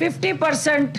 50%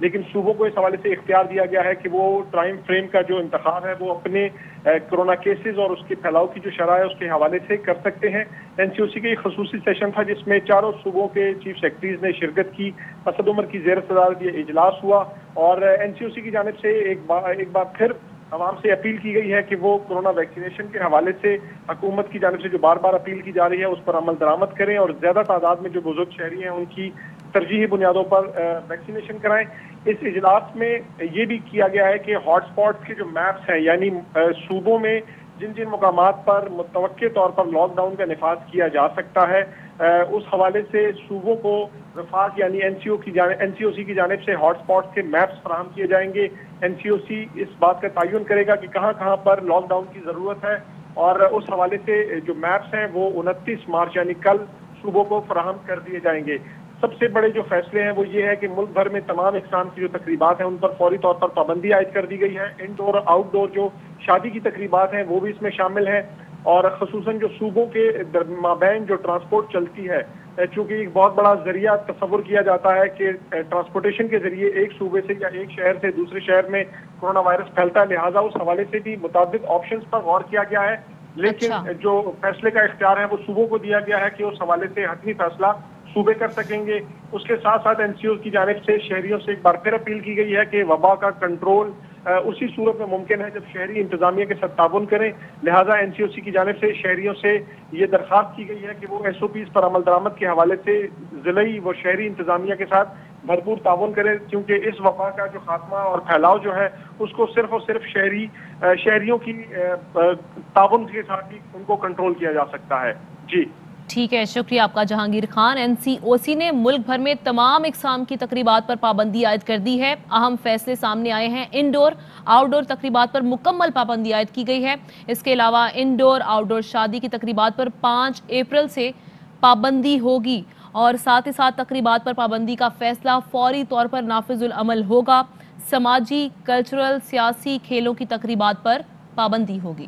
لیکن صوبوں کو اس حوالے سے اختیار دیا گیا ہے کہ وہ ٹائم فریم کا جو انتخاب ہے وہ اپنے کرونا کیسز اور اس کے پھیلاؤ کی جو شرح ہے اس کے حوالے سے کر سکتے ہیں۔ این سی او سی کا ایک خصوصی سیشن تھا جس میں چاروں صوبوں کے چیف سیکرٹریز نے شرکت کی۔ اسد عمر کی زیر صدارت یہ اجلاس ہوا اور این سی او سی کی جانب سے ایک بار پھر عوام سے اپیل کی گئی ہے کہ وہ کرونا ویکسینیشن کے حوالے سے حکومت کی جانب سے جو بار بار اپیل کی جا رہی ہے اس پر عمل درآمد کریں اور زیادہ تعداد میں جو بزرگ شہری ہیں ان کی ترجیحی بنیادوں پر ویکسینیشن کرائیں۔ اس اجلاس میں یہ بھی کیا گیا ہے کہ ہاٹ سپاٹس کے جو میپس ہیں یعنی صوبوں میں جن جن مقامات پر متوقع طور پر لاک ڈاؤن کا نفاذ کیا جا سکتا ہے اس حوالے سے صوبوں کو وفاق یعنی این سی او سی کی جانب سے ہاٹ سپاٹس کے میپس فراہم کیے جائیں گے۔ این سی او سی اس بات کا تعین کرے گا کہ کہاں کہاں پر لاک ڈاؤن کی ضرورت ہے اور اس حوالے سے جو میپس ہیں وہ 29 مارچ یعنی کل صوبوں کو فراہم کر دیے جائیں گے۔ سب سے بڑے جو فیصلے ہیں وہ یہ ہے کہ ملک بھر میں تمام اقسام کی جو تقریبات ہیں ان پر فوری طور پر پابندی عائد کر دی گئی ہے۔ انڈور اور آؤٹ ڈور جو شادی کی تقریبات ہیں وہ بھی اس میں شامل ہیں اور خصوصاً جو صوبوں کے مابین جو ٹرانسپورٹ چلتی ہے چونکہ ایک بہت بڑا ذریعہ تصور کیا جاتا ہے کہ ٹرانسپورٹیشن کے ذریعے ایک صوبے سے یا ایک شہر سے دوسرے شہر میں کورونا وائرس پھیلتا ہے، لہٰذا اس حوالے سے بھی متعدد آپشنز پر غور کیا گیا ہے، لیکن جو فیصلے کا اختیار ہے وہ صوبوں کو دیا گیا ہے کہ اس حوالے سے حتمی فیصلہ صوبے کر سکیں گے۔ اس کے ساتھ ساتھ این سی او کی جانب سے شہریوں سے ایک بار پھر اپیل کی گئی ہے کہ وبا کا کنٹرول اسی صورت میں ممکن ہے جب شہری انتظامیہ کے ساتھ تعاون کریں، لہٰذا این سی او سی کی جانب سے شہریوں سے یہ درخواست کی گئی ہے کہ وہ ایس او پیز پر عمل درآمد کے حوالے سے ضلعی و شہری انتظامیہ کے ساتھ بھرپور تعاون کریں کیونکہ اس وبا کا جو خاتمہ اور پھیلاؤ جو ہے اس کو صرف اور صرف شہریوں کی تعاون کے ساتھ ہی ان کو کنٹرول کیا جا سکتا ہے۔ جی ٹھیک ہے، شکریہ آپ کا جہانگیر خان۔ این سی او سی نے ملک بھر میں تمام اقسام کی تقریبات پر پابندی عائد کر دی ہے۔ اہم فیصلے سامنے آئے ہیں۔ انڈور آؤٹ ڈور تقریبات پر مکمل پابندی عائد کی گئی ہے۔ اس کے علاوہ انڈور آؤٹ ڈور شادی کی تقریبات پر 5 اپریل سے پابندی ہوگی اور ساتھ ہی ساتھ تقریبات پر پابندی کا فیصلہ فوری طور پر نافذ العمل ہوگا۔ سماجی، کلچرل، سیاسی، کھیلوں کی تقریبات پر پابندی ہوگی۔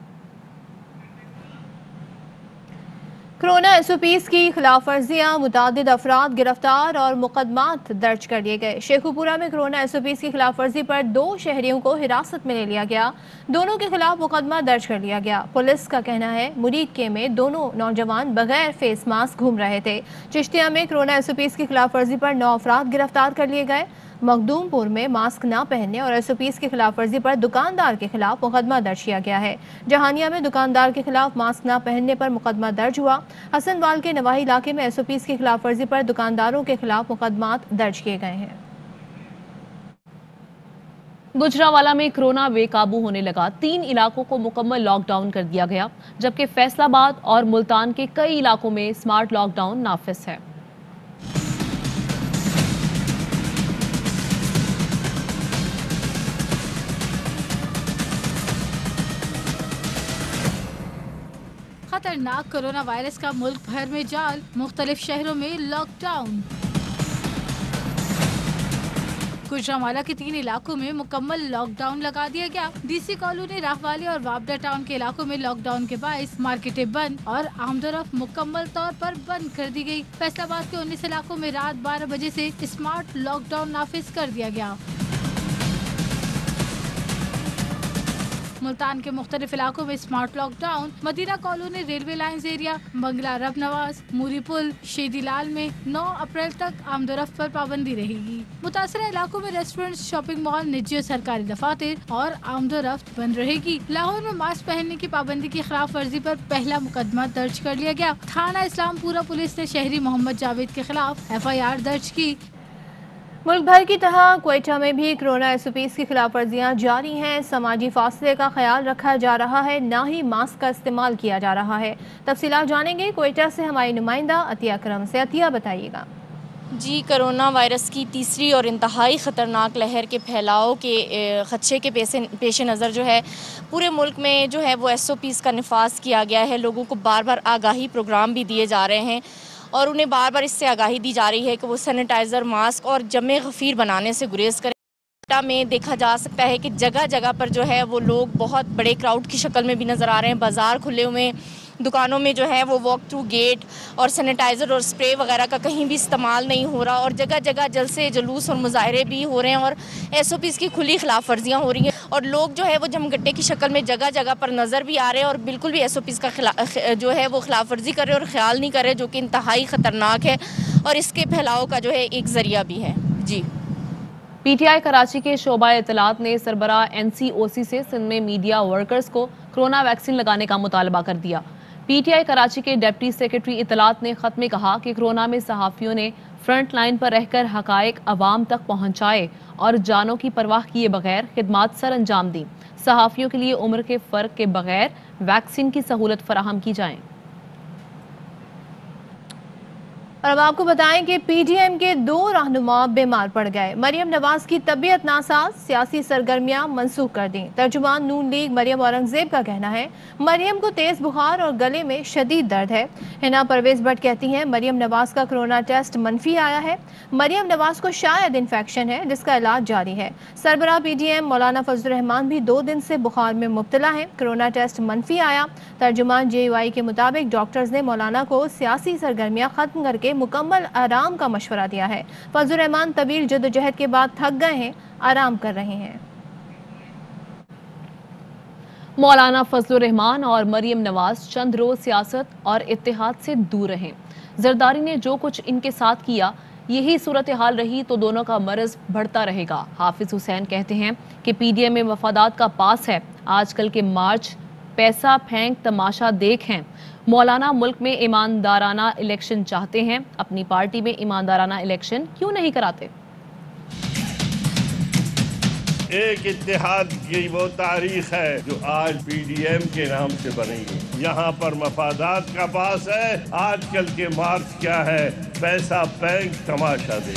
کرونا ایس او پیز کی خلاف ورزیاں، متعدد افراد گرفتار اور مقدمات درج کر لیے گئے۔ شیخوپورہ میں کرونا ایس او پیز کی خلاف ورزی پر 2 شہریوں کو حراست میں لے لیا گیا، دونوں کے خلاف مقدمہ درج کر لیا گیا۔ پولیس کا کہنا ہے مرید کے میں دونوں نوجوان بغیر فیس ماسک گھوم رہے تھے۔ چشتیہ میں کرونا ایس او پیز کی خلاف ورزی پر 9 افراد گرفتار کر لیے گئے۔ مخدوم پور میں ماسک نہ پہننے اور ایس او پیز کی خلاف ورزی پر دکاندار کے خلاف مقدمہ درج کیا گیا ہے۔ جہانیہ میں دکاندار کے خلاف ماسک نہ پہننے پر مقدمہ درج ہوا۔ حسن وال کے نواحی علاقے میں ایس او پیز کی خلاف ورزی پر دکانداروں کے خلاف مقدمات درج کیے گئے ہیں۔ گجرانوالہ میں کرونا بے قابو ہونے لگا، 3 علاقوں کو مکمل لاک ڈاؤن کر دیا گیا، جبکہ فیصل آباد اور ملتان کے کئی علاقوں میں سمارٹ لاک ڈاؤن نافذ ہے۔ خطرناک کرونا وائرس کا ملک بھر میں جال، مختلف شہروں میں لاک ڈاؤن۔ گجرانوالہ کے 3 علاقوں میں مکمل لاک ڈاؤن لگا دیا گیا۔ ڈی سی کالونی، راہوالی اور وابڈا ٹاؤن کے علاقوں میں لاک ڈاؤن کے باعث مارکیٹیں بند اور آمد و رفت مکمل طور پر بند کر دی گئی۔ فیصل آباد کے 19 علاقوں میں رات 12 بجے سے اسمارٹ لاک ڈاؤن نافذ کر دیا گیا۔ ملتان کے مختلف علاقوں میں اسمارٹ لاک ڈاؤن۔ مدینہ کالونی، ریلوے لائنز ایریا، بنگلہ رب نواز، موری پل، شیدی لال میں 9 اپریل تک آمد و رفت پر پابندی رہے گی۔ متاثرہ علاقوں میں ریسٹورنٹس، شاپنگ مال، نجی اور سرکاری دفاتر اور آمد و رفت بند رہے گی۔ لاہور میں ماسک پہننے کی پابندی کی خلاف ورزی پر پہلا مقدمہ درج کر لیا گیا۔ تھانہ اسلام پورہ پولیس نے شہری محمد جاوید کے خلاف FIR درج کی۔ ملک بھر کی طرح کوئٹہ میں بھی کرونا ایس او پیز کی خلاف ورزیاں جاری ہیں۔ سماجی فاصلے کا خیال رکھا جا رہا ہے، نہ ہی ماسک کا استعمال کیا جا رہا ہے۔ تفصیلات جانیں گے کوئٹہ سے ہماری نمائندہ عطیہ کرم سے۔ عطیہ بتائیے گا۔ جی، کرونا وائرس کی تیسری اور انتہائی خطرناک لہر کے پھیلاؤ کے خدشے کے پیش نظر جو ہے پورے ملک میں جو ہے وہ ایس او پیز کا نفاذ کیا گیا ہے۔ لوگوں کو بار بار آگاہی پروگرام بھی دیے جا رہے ہیں اور انہیں بار بار اس سے آگاہی دی جا رہی ہے کہ وہ سینیٹائزر، ماسک اور جمع غفیر بنانے سے گریز کریں۔ کوئٹہ میں دیکھا جا سکتا ہے کہ جگہ جگہ پر جو ہے وہ لوگ بہت بڑے کراؤڈ کی شکل میں بھی نظر آ رہے ہیں۔ بازار کھلے ہوئے دکانوں میں جو ہے وہ واک تھرو گیٹ اور سینیٹائزر اور اسپرے وغیرہ کا کہیں بھی استعمال نہیں ہو رہا، اور جگہ جگہ جلسے جلوس اور مظاہرے بھی ہو رہے ہیں اور SOPs کی کھلی خلاف ورزیاں ہو رہی ہیں، اور لوگ جو ہے وہ جمگٹے کی شکل میں جگہ جگہ پر نظر بھی آ رہے ہیں اور بالکل بھی SOPs کا جو ہے وہ خلاف ورزی کر رہے اور خیال نہیں کر رہے، جو کہ انتہائی خطرناک ہے اور اس کے پھیلاؤ کا جو ہے ایک ذریعہ بھی ہے۔ جی PTI کراچی کے شعبہ اطلاعات نے سربراہ NCOC سے سندھ میں میڈیا ورکرز کو کرونا ویکسین لگانے کا مطالبہ کر دیا۔ PTI کراچی کے ڈپٹی سیکرٹری اطلاعات نے خط میں کہا کہ کرونا میں صحافیوں نے فرنٹ لائن پر رہ کر حقائق عوام تک پہنچائے اور جانوں کی پرواہ کیے بغیر خدمات سر انجام دیں۔ صحافیوں کے لیے عمر کے فرق کے بغیر ویکسین کی سہولت فراہم کی جائیں۔ اور اب آپ کو بتائیں کہ PDM کے 2 رہنما بیمار پڑ گئے۔ مریم نواز کی طبیعت ناساز، سیاسی سرگرمیاں منسوخ کر دیں۔ ترجمان نون لیگ مریم اورنگزیب کا کہنا ہے مریم کو تیز بخار اور گلے میں شدید درد ہے۔ حنا پرویز بٹ کہتی ہیں مریم نواز کا کرونا ٹیسٹ منفی آیا ہے۔ مریم نواز کو شاید انفیکشن ہے جس کا علاج جاری ہے۔ سربراہ PDM مولانا فضل الرحمان بھی 2 دن سے بخار میں مبتلا ہیں۔ کرونا ٹیسٹ منفی آیا۔ ترجمان JUI کے مطابق ڈاکٹرز نے مولانا کو سیاسی سرگرمیاں ختم کر کے مکمل آرام کا مشورہ دیا ہے۔ فضل الرحمان طویل جدوجہد کے بعد تھک گئے ہیں، آرام کر رہے ہیں۔ مولانا فضل الرحمان اور مریم نواز چند روز سیاست اور اتحاد سے دور رہیں۔ زرداری نے جو کچھ ان کے ساتھ کیا، یہی صورتحال رہی تو دونوں کا مرض بڑھتا رہے گا۔ حافظ حسین کہتے ہیں کہ PDM میں مفادات کا پاس ہے۔ آج کل کے مارچ پیسہ پھینک تماشا دیکھ ہیں۔ مولانا ملک میں ایماندارانہ الیکشن چاہتے ہیں، اپنی پارٹی میں ایماندارانہ الیکشن کیوں نہیں کراتے؟ ایک اتحاد کی وہ تاریخ ہے جو آج PDM کے نام سے بنی ہے۔ یہاں پر مفادات کا پاس ہے، آج کل کے مارچ کیا ہے، پیسہ پھینک تماشا دے۔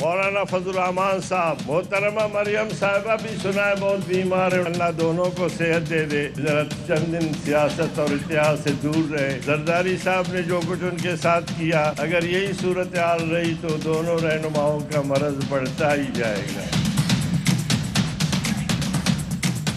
مولانا فضل الرحمان صاحب، محترمہ مریم صاحبہ بھی سنا ہے بہت بیمار ہے، اللہ دونوں کو صحت دے دے، ذرا چند دن سیاست اور اتحاد سے دور رہے۔ زرداری صاحب نے جو کچھ ان کے ساتھ کیا، اگر یہی صورتحال رہی تو دونوں رہنماؤں کا مرض بڑھتا ہی جائے گا۔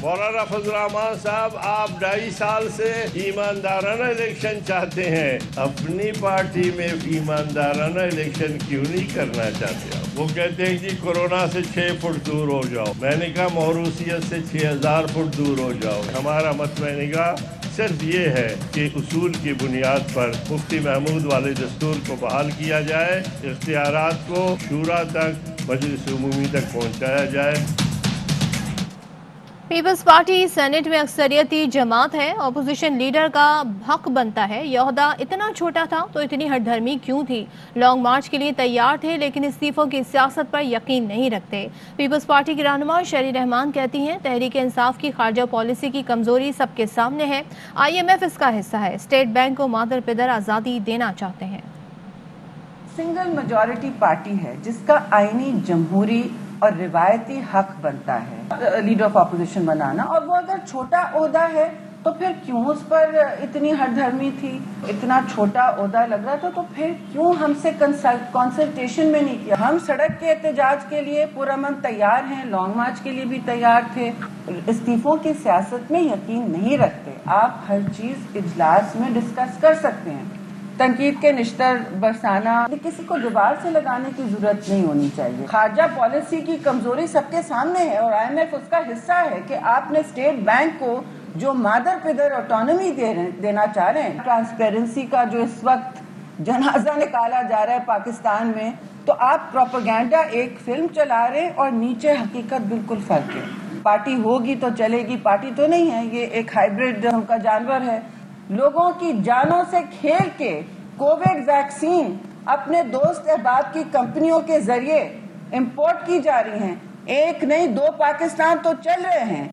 مولانا فضل الرحمان صاحب، آپ 2.5 سال سے ایماندارانہ الیکشن چاہتے ہیں، اپنی پارٹی میں ایماندارانہ الیکشن کیوں نہیں کرنا چاہتے؟ وہ کہتے ہیں کہ کورونا سے 6 فٹ دور ہو جاؤ، میں نے کہا موروثیت سے 6000 فٹ دور ہو جاؤ۔ ہمارا مطمئن نگاہ صرف یہ ہے کہ اصول کی بنیاد پر مفتی محمود والے دستور کو بحال کیا جائے، اختیارات کو شورا تک، مجلس عمومی تک پہنچایا جائے۔ پیپلز پارٹی سینٹ میں اکثریتی جماعت ہے، اپوزیشن لیڈر کا حق بنتا ہے۔ یہ عہدہ اتنا چھوٹا تھا تو اتنی ہٹ دھرمی کیوں تھی؟ لانگ مارچ کے لیے تیار تھے لیکن استعفوں کی سیاست پر یقین نہیں رکھتے۔ پیپلز پارٹی کی رہنما شیری رحمان کہتی ہیں تحریک انصاف کی خارجہ پالیسی کی کمزوری سب کے سامنے ہے، IMF اس کا حصہ ہے، اسٹیٹ بینک کو مادر پدر آزادی دینا چاہتے ہیں۔ سنگل میجورٹی پارٹی ہے جس کا آئینی جمہوری اور روایتی حق بنتا ہے لیڈر آف اپوزیشن بنانا، اور وہ اگر چھوٹا عہدہ ہے تو پھر کیوں اس پر اتنی ہٹ دھرمی تھی؟ اتنا چھوٹا عہدہ لگ رہا تھا تو پھر کیوں ہم سے کنسلٹیشن میں نہیں کیا؟ ہم سڑک کے احتجاج کے لیے پرامن تیار ہیں، لانگ مارچ کے لیے بھی تیار تھے۔ استعفوں کی سیاست میں یقین نہیں رکھتے۔ آپ ہر چیز اجلاس میں ڈسکس کر سکتے ہیں، تنقید کے نشتر برسانا، کسی کو دیوار سے لگانے کی ضرورت نہیں ہونی چاہیے۔ خارجہ پالیسی کی کمزوری سب کے سامنے ہے اور IMF اس کا حصہ ہے کہ آپ نے اسٹیٹ بینک کو جو مادر پدر آٹونومی دینا چاہ رہے ہیں، ٹرانسپیرنسی کا جو اس وقت جنازہ نکالا جا رہا ہے پاکستان میں، تو آپ پروپیگنڈا ایک فلم چلا رہے ہیں اور نیچے حقیقت بالکل فرق ہے۔ پارٹی ہوگی تو چلے گی، پارٹی تو نہیں ہے، یہ ایک ہائیبرڈ قسم کا جانور ہے۔ لوگوں کی جانوں سے کھیل کے کووڈ ویکسین اپنے دوست احباب کی کمپنیوں کے ذریعے امپورٹ کی جا رہی ہیں، 1 نہیں 2 پاکستان تو چل رہے ہیں۔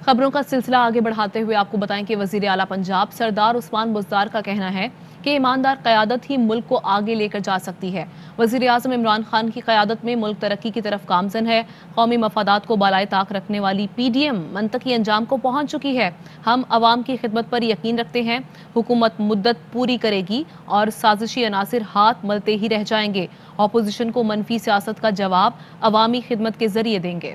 خبروں کا سلسلہ آگے بڑھاتے ہوئے آپ کو بتائیں کہ وزیر اعلیٰ پنجاب سردار عثمان بزدار کا کہنا ہے کہ ایماندار قیادت ہی ملک کو آگے لے کر جا سکتی ہے۔ وزیر اعظم عمران خان کی قیادت میں ملک ترقی کی طرف گامزن ہے۔ قومی مفادات کو بالائے طاق رکھنے والی PDM منطقی انجام کو پہنچ چکی ہے۔ ہم عوام کی خدمت پر یقین رکھتے ہیں، حکومت مدت پوری کرے گی اور سازشی عناصر ہاتھ ملتے ہی رہ جائیں گے۔ اپوزیشن کو منفی سیاست کا جواب عوامی خدمت کے ذریعے دیں گے۔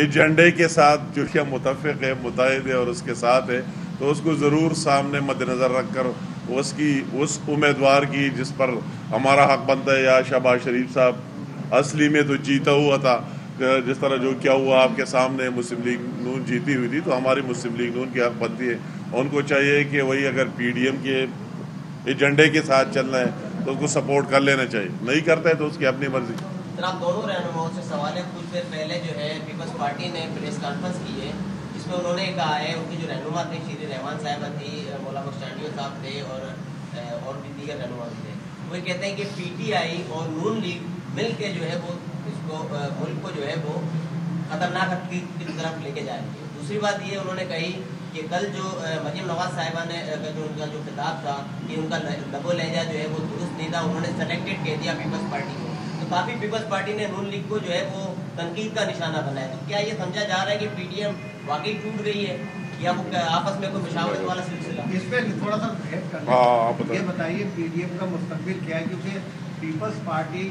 ایجنڈے کے ساتھ جو کہ متفق ہے، متحد ہے اور اس کے ساتھ ہے، تو اس کو ضرور سامنے مد نظر رکھ کر اس امیدوار کی جس پر ہمارا حق بنتا ہے، یا شہباز شریف صاحب اصلی میں تو جیتا ہوا تھا، جس طرح جو کیا ہوا آپ کے سامنے مسلم لیگ نون جیتی ہوئی تھی، تو ہماری مسلم لیگ نون کی حق بنتی ہے، ان کو چاہیے کہ وہی اگر پی ڈی ایم کے ایجنڈے کے ساتھ چلنا ہے تو اس کو سپورٹ کر لینا چاہیے، نہیں کرتا ہے تو اس کی اپنی مرضی۔ جناب دونوں رہنماؤں سے سوال ہے، کچھ دیر پہلے جو ہے پیپلز پارٹی نے پریس کانفرنس کی ہے جس میں انہوں نے کہا ہے، ان کی جو رہنما تھی شیری رحمان صاحبہ تھی، مولا بخشانڈیو صاحب تھے اور بھی دیگر رہنما تھے، وہ کہتے ہیں کہ پی ٹی آئی اور نون لیگ مل کے جو ہے وہ اس کو ملک کو جو ہے وہ خطرناک کی طرف لے کے جائیں گے۔ دوسری بات یہ انہوں نے کہی کہ کل جو مریم نواز صاحبہ نے ان کا جو خطاب تھا کہ ان کا لب و لہجہ جو ہے وہ درست نہیں تھا، انہوں نے سلیکٹڈ کہہ دیا پیپلز پارٹی کو، تو کافی پیپلز پارٹی نے نون لیگ کو جو ہے وہ تنقید کا نشانہ بنایا، تو کیا یہ سمجھا جا رہا ہے کہ پی ڈی ایم واقعی ٹوٹ گئی ہے یا وہ آپس میں کوئی مشاورت والا سلسلہ؟ اس پہ تھوڑا سا ہیڈ کرنا، یہ بتائیے پی ڈی ایم کا مستقبل کیا ہے، کیونکہ پیپلز پارٹی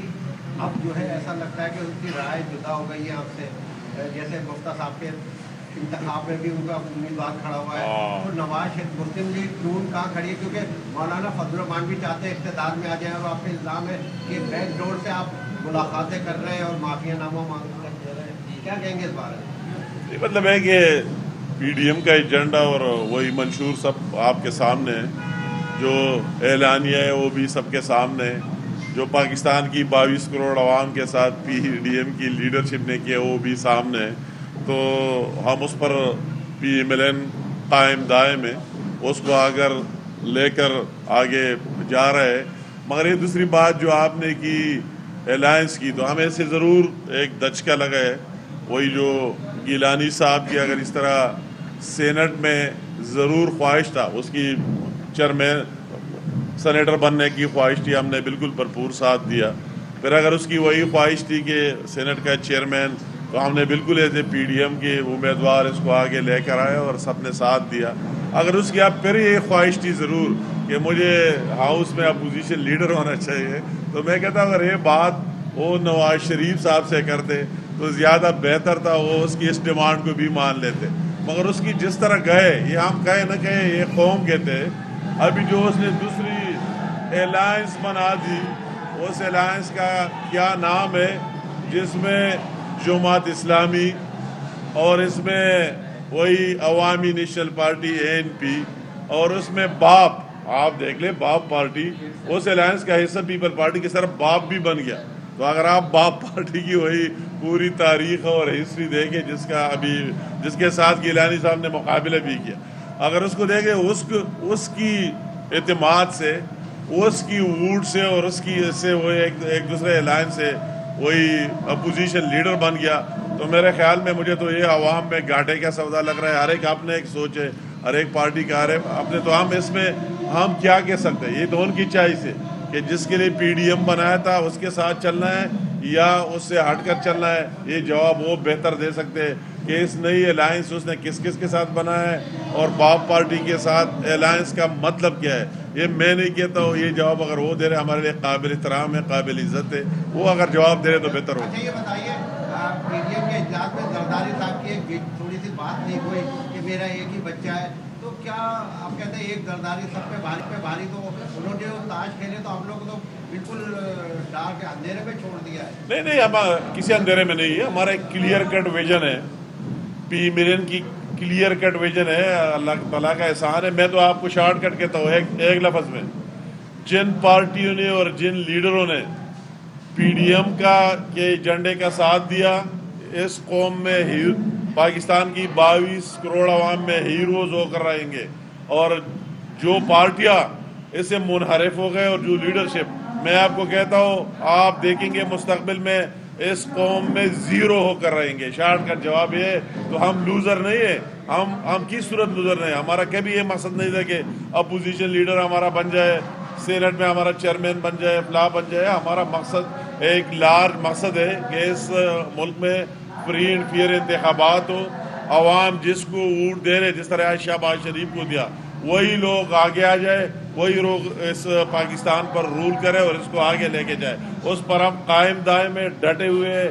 اب جو ہے ایسا لگتا ہے کہ ان کی رائے جدا ہو گئی ہے آپ سے، جیسے مفتیٰ صاحب کے انتخاب میں بھی ان کا امیدوار کھڑا ہوا ہے، اور نواز شریف مسلم لیگ نون کہاں کھڑی ہے، کیونکہ مولانا فضل الرحمان بھی چاہتے ہیں اقتدار میں آ جائیں، اور آپ پہ الزام ہے کہ بیک ڈور سے آپ ملاقاتیں کر رہے ہیں اور معافیا نامہ مانگ رہے ہیں، کیا کہیں گے اس بارے میں؟ یہ مطلب ہے کہ پی ڈی ایم کا ایجنڈا اور وہی منشور سب آپ کے سامنے ہے، جو اعلانیہ ہے وہ بھی سب کے سامنے ہے، جو پاکستان کی 22 کروڑ عوام کے ساتھ پی ڈی ایم کی لیڈرشپ نے کیا وہ بھی سامنے ہے، تو ہم اس پر پی ایم ایل این قائم دائم ہے، اس کو اگر لے کر آگے جا رہے ہیں۔ مگر یہ دوسری بات جو آپ نے کی الائنس کی، تو ہمیں سے ضرور ایک دھچکا لگا ہے، وہی جو گیلانی صاحب کی اگر اس طرح سینٹ میں ضرور خواہش تھا، اس کی چیئرمین سینیٹر بننے کی خواہش تھی، ہم نے بالکل بھرپور ساتھ دیا۔ پھر اگر اس کی وہی خواہش تھی کہ سینٹ کا چیئرمین، تو ہم نے بالکل ایسے پی ڈی ایم کے امیدوار اس کو آگے لے کر آئے اور سب نے ساتھ دیا۔ اگر اس کی اب پھر یہ خواہش تھی ضرور کہ مجھے ہاؤس میں اپوزیشن لیڈر ہونا چاہیے، تو میں کہتا ہوں اگر یہ بات وہ نواز شریف صاحب سے کرتے تو زیادہ بہتر تھا، وہ اس کی اس ڈیمانڈ کو بھی مان لیتے، مگر اس کی جس طرح گئے، یہ ہم کہے نہ کہے یہ قوم کہتے، ابھی جو اس نے دوسری الائنس بنا دی، اس الائنس کا کیا نام ہے، جس میں جماعت اسلامی اور اس میں وہی عوامی نیشنل پارٹی ANP اور اس میں باپ، آپ دیکھ لیں باپ پارٹی، اس الائنس کا حصہ پیپل پارٹی کی طرف باپ بھی بن گیا۔ تو اگر آپ باپ پارٹی کی وہی پوری تاریخ اور ہسٹری دیکھیں جس کے ساتھ گیلانی صاحب نے مقابلہ بھی کیا، اگر اس کو دیکھیں اس کی اعتماد سے، اس کی ووٹ سے اور اس کی سے وہ ایک دوسرے الائنس سے وہی اپوزیشن لیڈر بن گیا، تو میرے خیال میں مجھے تو یہ عوام میں گھاٹے کا سودا لگ رہا ہے۔ ہر ایک اپنے ایک سوچ ہے، ہر ایک پارٹی کا اپنے، تو ہم اس میں ہم کیا کہہ سکتے ہیں، یہ تو ان کی چوائس ہے کہ جس کے لیے پی ڈی ایم بنایا تھا اس کے ساتھ چلنا ہے یا اس سے ہٹ کر چلنا ہے۔ یہ جواب وہ بہتر دے سکتے ہیں کہ اس نئی الائنس اس نے کس کے ساتھ بنایا ہے اور باپ پارٹی کے ساتھ الائنس کا مطلب کیا ہے۔ یہ میں نہیں کہتا ہوں، یہ جواب اگر وہ دے رہے ہمارے لیے قابل احترام ہے، قابل عزت ہے، وہ اگر جواب دے رہے تو بہتر ہو۔ یہ بتائیے پی ڈی ایم کے اجلاس میں زرداری صاحب کی ایک تھوڑی سی بات نہیں ہوئی کہ میرا ایک ہی بچہ ہے، تو کیا آپ کہتے ہیں ایک زرداری سب پہ بھاری تو انہوں نے تاش کھیلے تو ہم لوگ تو بالکل ڈارک اندھیرے میں چھوڑ دیا ہے؟ نہیں، ہم کسی اندھیرے میں نہیں ہے، ہمارا ایک کلیئر کٹ ویژن ہے، پی ملین کی کلیئر کٹ ویژن ہے، اللہ تعالیٰ کا احسان ہے۔ میں تو آپ کو شارٹ کٹ کہتا ہوں ایک لفظ میں، جن پارٹیوں نے اور جن لیڈروں نے پی ڈی ایم کے ایجنڈے کا ساتھ دیا، اس قوم میں پاکستان کی 22 کروڑ عوام میں ہیروز ہو کر رہیں گے، اور جو پارٹیاں اس سے منحرف ہو گئے اور جو لیڈرشپ، میں آپ کو کہتا ہوں آپ دیکھیں گے مستقبل میں اس قوم میں زیرو ہو کر رہیں گے۔ شارٹ کٹ جواب یہ ہے، تو ہم لوزر نہیں ہیں، ہم کس صورت لوزر نہیں ہیں۔ ہمارا کبھی یہ مقصد نہیں تھا کہ اپوزیشن لیڈر ہمارا بن جائے، سینٹ میں ہمارا چیئرمین بن جائے، فلاں بن جائے۔ ہمارا مقصد ایک لارج مقصد ہے کہ اس ملک میں فری اینڈ فیئر انتخابات ہو، عوام جس کو ووٹ دے رہے، جس طرح شہباز شریف کو دیا، وہی لوگ آگے آ جائے، وہی لوگ اس پاکستان پر رول کرے اور اس کو آگے لے کے جائے۔ اس پر ہم قائم دائم میں ڈٹے ہوئے،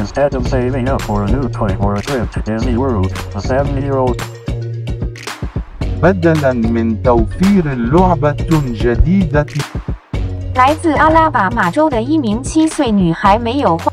Instead of saving up for a new toy or a trip to Disney World, a 7-year-old بدلاً من توفير لعبة جديدة 来自阿拉巴马州的一名7岁女孩没有花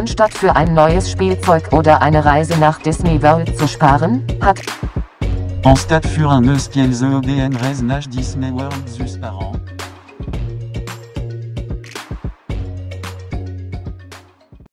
Anstatt für ein neues Spielzeug oder eine Reise nach Disney World zu sparen, hat En stade für un espiel EDN Reise nach Disney World zus parents.